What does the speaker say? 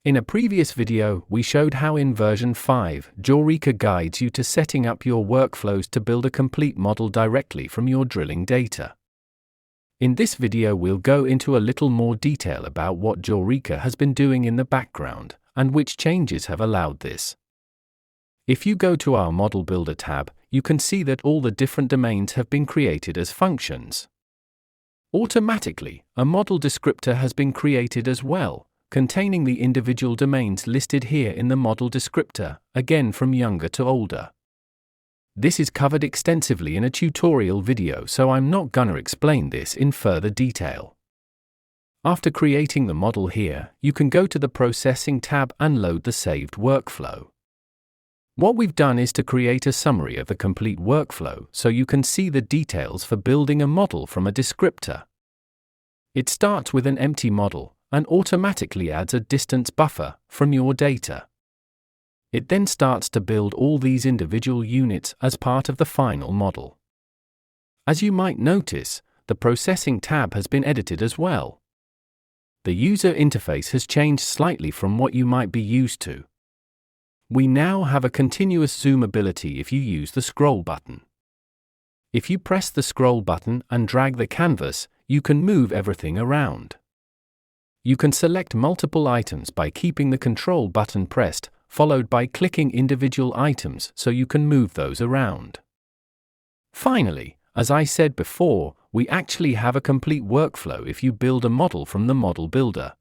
In a previous video, we showed how in version 5, GEOREKA guides you to setting up your workflows to build a complete model directly from your drilling data. In this video, we'll go into a little more detail about what GEOREKA has been doing in the background, and which changes have allowed this. If you go to our Model Builder tab, you can see that all the different domains have been created as functions. Automatically, a model descriptor has been created as well, containing the individual domains listed here in the model descriptor, again from younger to older. This is covered extensively in a tutorial video, so I'm not gonna explain this in further detail. After creating the model here, you can go to the Processing tab and load the saved workflow. What we've done is to create a summary of the complete workflow so you can see the details for building a model from a descriptor. It starts with an empty model and automatically adds a distance buffer from your data. It then starts to build all these individual units as part of the final model. As you might notice, the Processing tab has been edited as well. The user interface has changed slightly from what you might be used to. We now have a continuous zoom ability if you use the scroll button. If you press the scroll button and drag the canvas, you can move everything around. You can select multiple items by keeping the control button pressed, followed by clicking individual items so you can move those around. Finally, as I said before, we actually have a complete workflow if you build a model from the Model Builder.